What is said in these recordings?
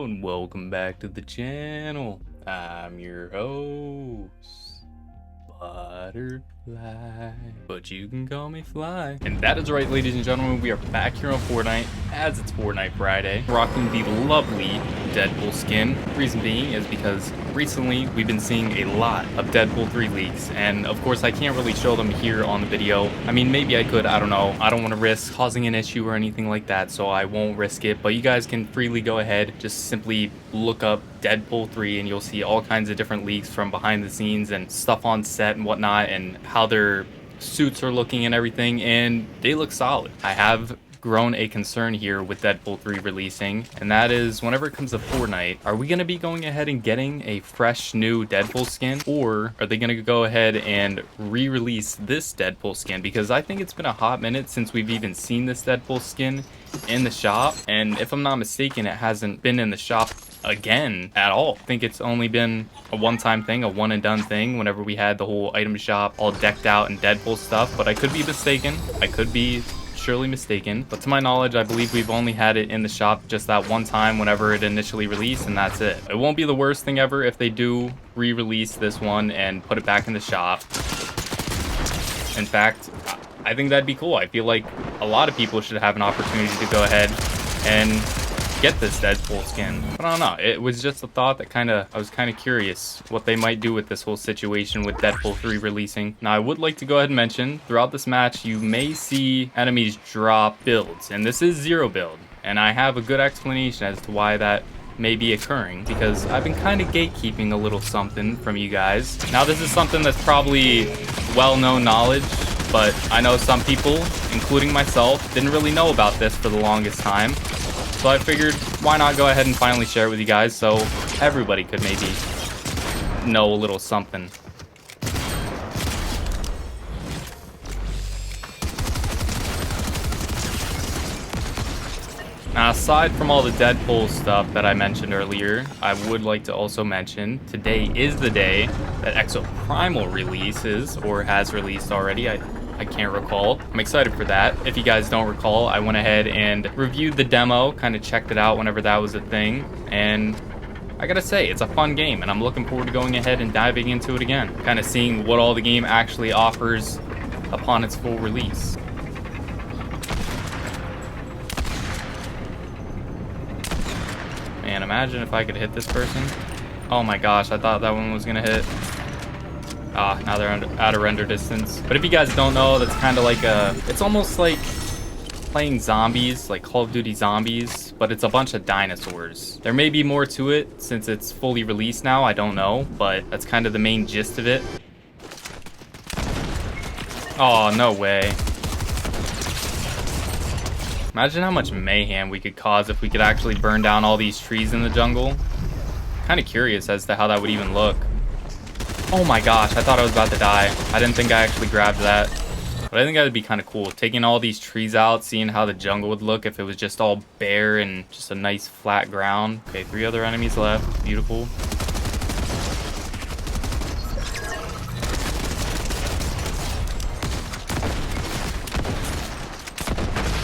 Hello and welcome back to the channel. I'm your host, Butterfly, but you can call me Fly. And that is right, ladies and gentlemen, we are back here on Fortnite as it's Fortnite Friday, rocking the lovely Deadpool skin. Reason being is because recently we've been seeing a lot of Deadpool 3 leaks, and of course I can't really show them here on the video. I mean, maybe I could, I don't know. I don't want to risk causing an issue or anything like that, so I won't risk it, but you guys can freely go ahead, just simply look up Deadpool 3 and you'll see all kinds of different leaks from behind the scenes and stuff on set and whatnot, and how their suits are looking and everything, and they look solid. I have grown a concern here with Deadpool 3 releasing, and that is whenever it comes to Fortnite, are we going to be going ahead and getting a fresh new Deadpool skin, or are they going to go ahead and re-release this Deadpool skin? Because I think it's been a hot minute since we've even seen this Deadpool skin in the shop, and if I'm not mistaken, it hasn't been in the shop again at all. I think it's only been a one-time thing, a one and done thing, whenever we had the whole item shop all decked out in Deadpool stuff, but I could be mistaken. I could be surely mistaken, but to my knowledge, I believe we've only had it in the shop just that one time whenever it initially released, and that's it. It won't be the worst thing ever if they do re-release this one and put it back in the shop. In fact, I think that'd be cool. I feel like a lot of people should have an opportunity to go ahead and get this Deadpool skin. But I don't know, it was just a thought that I was kind of curious what they might do with this whole situation with Deadpool 3 releasing. Now, I would like to go ahead and mention, throughout this match, you may see enemies drop builds, and this is zero build, and I have a good explanation as to why that may be occurring, because I've been kind of gatekeeping a little something from you guys. Now, this is something that's probably well-known knowledge, but I know some people, including myself, didn't really know about this for the longest time. So I figured, why not go ahead and finally share it with you guys so everybody could maybe know a little something. Now, aside from all the Deadpool stuff that I mentioned earlier, I would like to also mention today is the day that Exoprimal releases, or has released already. I can't recall. I'm excited for that. If you guys don't recall, I went ahead and reviewed the demo, kind of checked it out whenever that was a thing, and I gotta say, it's a fun game, and I'm looking forward to going ahead and diving into it again, kind of seeing what all the game actually offers upon its full release. Man, imagine if I could hit this person. Oh my gosh, I thought that one was gonna hit. Now they're out of render distance. But if you guys don't know, that's kind of like it's almost like playing zombies, like Call of Duty Zombies, but it's a bunch of dinosaurs. There may be more to it since it's fully released now, I don't know, but that's kind of the main gist of it. Oh, no way. Imagine how much mayhem we could cause if we could actually burn down all these trees in the jungle. Kind of curious as to how that would even look. Oh my gosh, I thought I was about to die. I didn't think I actually grabbed that. But I think that would be kind of cool. Taking all these trees out, seeing how the jungle would look if it was just all bare and just a nice flat ground. Okay, 3 other enemies left. Beautiful.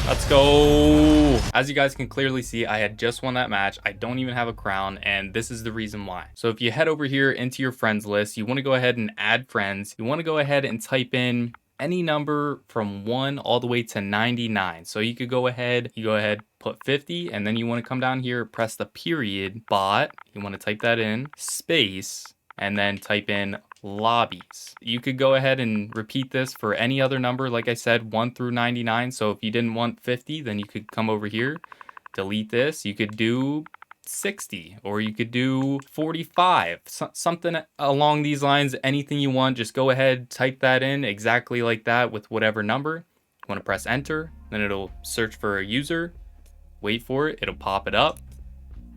Let's go. As you guys can clearly see, I had just won that match. I don't even have a crown, and this is the reason why. So if you head over here into your friends list, you want to go ahead and add friends. You want to go ahead and type in any number from 1 all the way to 99. So you could go ahead, put 50, and then you want to come down here, press the period, bot. You want to type that in, space, and then type in lobbies. You could go ahead and repeat this for any other number, like I said, 1 through 99. So if you didn't want 50, then you could come over here, delete this. You could do 60, or you could do 45, something along these lines. Anything you want, just go ahead, type that in exactly like that with whatever number. You want to press enter, then it'll search for a user, wait for it, it'll pop it up.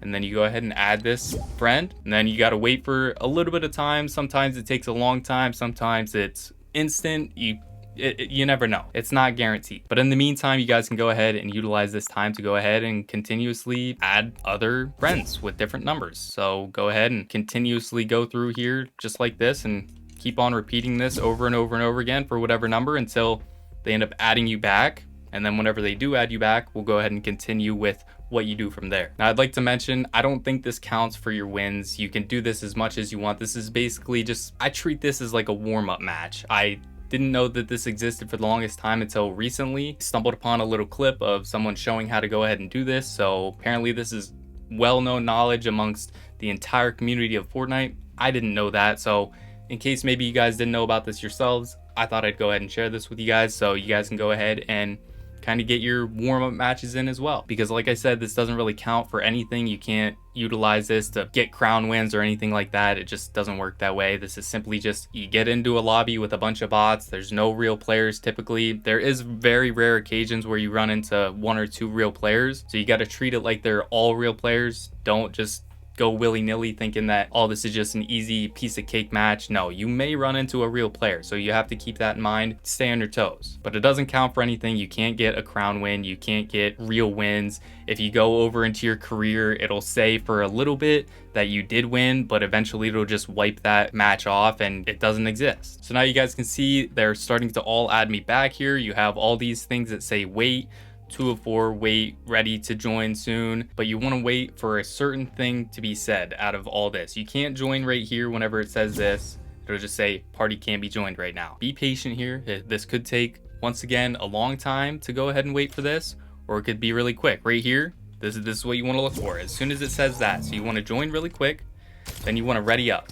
And then you go ahead and add this friend, and then you got to wait for a little bit of time. Sometimes it takes a long time, sometimes it's instant. You never know. It's not guaranteed. But in the meantime, you guys can go ahead and utilize this time to go ahead and continuously add other friends with different numbers. So go ahead and continuously go through here just like this and keep on repeating this over and over and over again for whatever number until they end up adding you back. And then whenever they do add you back, we'll go ahead and continue with what you do from there. Now, I'd like to mention, I don't think this counts for your wins. You can do this as much as you want. This is basically just, I treat this as like a warm-up match. I didn't know that this existed for the longest time until recently. Stumbled upon a little clip of someone showing how to go ahead and do this. So apparently this is well-known knowledge amongst the entire community of Fortnite. I didn't know that. So in case maybe you guys didn't know about this yourselves, I thought I'd go ahead and share this with you guys so you guys can go ahead and kind of get your warm-up matches in as well, because like I said, this doesn't really count for anything. You can't utilize this to get crown wins or anything like that. It just doesn't work that way. This is simply just, you get into a lobby with a bunch of bots. There's no real players typically. There is very rare occasions where you run into 1 or 2 real players, so you got to treat it like they're all real players. Don't just go willy-nilly thinking that, oh, this is just an easy piece of cake match. No, you may run into a real player, so you have to keep that in mind. Stay on your toes. But it doesn't count for anything. You can't get a crown win. You can't get real wins. If you go over into your career, it'll say for a little bit that you did win, but eventually it'll just wipe that match off and it doesn't exist. So now you guys can see they're starting to all add me back here. You have all these things that say wait, 2 of 4, wait, ready to join soon, but you want to wait for a certain thing to be said out of all this. You can't join right here whenever it says this. It'll just say party can't be joined right now. Be patient here. This could take, once again, a long time to go ahead and wait for this, or it could be really quick. Right here, this is what you want to look for. As soon as it says that, so you want to join really quick, then you want to ready up.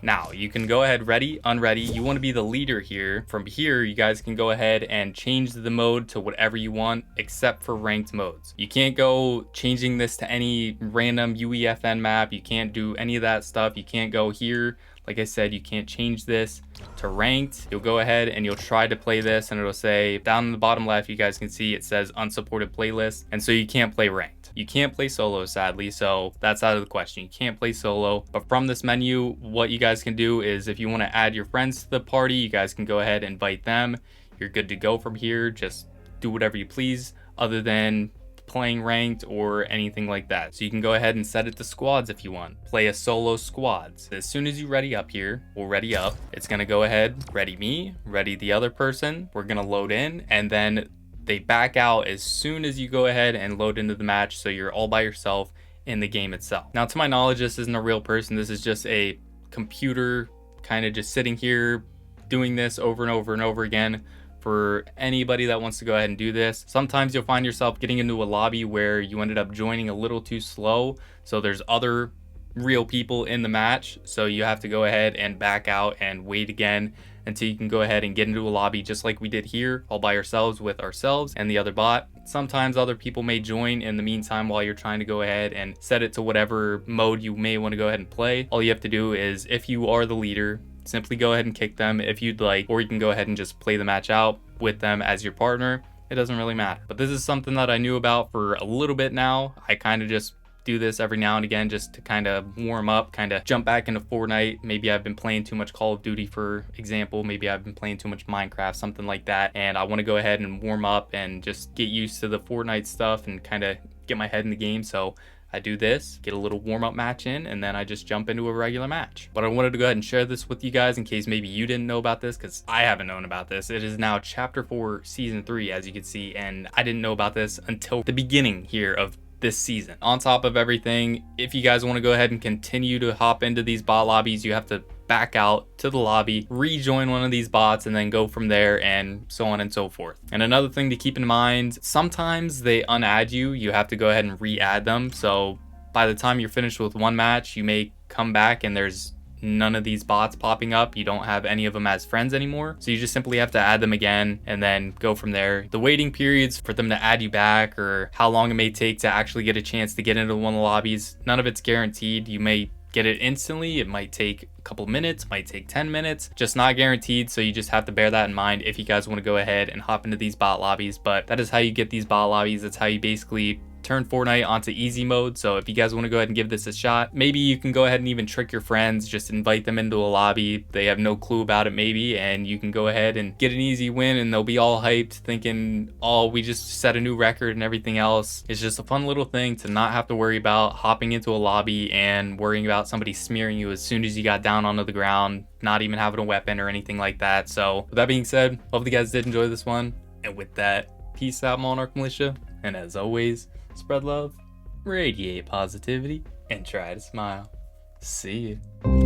Now, you can go ahead, ready, unready. You want to be the leader here. From here, you guys can go ahead and change the mode to whatever you want, except for ranked modes. You can't go changing this to any random UEFN map. You can't do any of that stuff. You can't go here. Like I said, you can't change this to ranked. You'll go ahead and you'll try to play this, and it'll say down in the bottom left, you guys can see it says unsupported playlist. And so you can't play ranked. You can't play solo, sadly, so that's out of the question. You can't play solo. But from this menu, what you guys can do is, if you want to add your friends to the party, you guys can go ahead and invite them. You're good to go from here. Just do whatever you please other than playing ranked or anything like that. So you can go ahead and set it to squads if you want. Play a solo squads. As soon as you ready up here, we'll ready up. It's gonna go ahead, ready me, ready the other person. We're gonna load in, and then they back out as soon as you go ahead and load into the match, so you're all by yourself in the game itself. Now, to my knowledge, this isn't a real person. This is just a computer kind of just sitting here doing this over and over and over again for anybody that wants to go ahead and do this. Sometimes you'll find yourself getting into a lobby where you ended up joining a little too slow, so there's other real people in the match, so you have to go ahead and back out and wait again until you can go ahead and get into a lobby just like we did here, all by ourselves with ourselves and the other bot. Sometimes other people may join in the meantime while you're trying to go ahead and set it to whatever mode you may want to go ahead and play. All you have to do is, if you are the leader, simply go ahead and kick them if you'd like, or you can go ahead and just play the match out with them as your partner. It doesn't really matter. But this is something that I knew about for a little bit now. I kind of just do this every now and again just to kind of warm up, kind of jump back into Fortnite. Maybe I've been playing too much Call of Duty, for example. Maybe I've been playing too much Minecraft, something like that, and I want to go ahead and warm up and just get used to the Fortnite stuff and kind of get my head in the game. So I do this, get a little warm-up match in, and then I just jump into a regular match. But I wanted to go ahead and share this with you guys in case maybe you didn't know about this, because I haven't known about this. It is now Chapter 4, Season 3, as you can see, and I didn't know about this until the beginning here of this season. On top of everything, if you guys want to go ahead and continue to hop into these bot lobbies, you have to back out to the lobby, rejoin one of these bots, and then go from there, and so on and so forth. And another thing to keep in mind, sometimes they unadd you. You have to go ahead and re-add them. So by the time you're finished with one match, you may come back and there's none of these bots popping up. You don't have any of them as friends anymore, so you just simply have to add them again and then go from there. The waiting periods for them to add you back, or how long it may take to actually get a chance to get into one of the lobbies, none of it's guaranteed. You may get it instantly, it might take a couple minutes, might take 10 minutes, just not guaranteed. So you just have to bear that in mind if you guys want to go ahead and hop into these bot lobbies. But that is how you get these bot lobbies. That's how you basically turn Fortnite onto easy mode. So if you guys want to go ahead and give this a shot, maybe you can go ahead and even trick your friends, just invite them into a lobby. They have no clue about it maybe, and you can go ahead and get an easy win, and they'll be all hyped thinking, oh, we just set a new record and everything else. It's just a fun little thing to not have to worry about hopping into a lobby and worrying about somebody smearing you as soon as you got down onto the ground, not even having a weapon or anything like that. So with that being said, hope you guys did enjoy this one, and with that, peace out, Monarch Militia, and as always, spread love radiate positivity, and try to smile. See ya.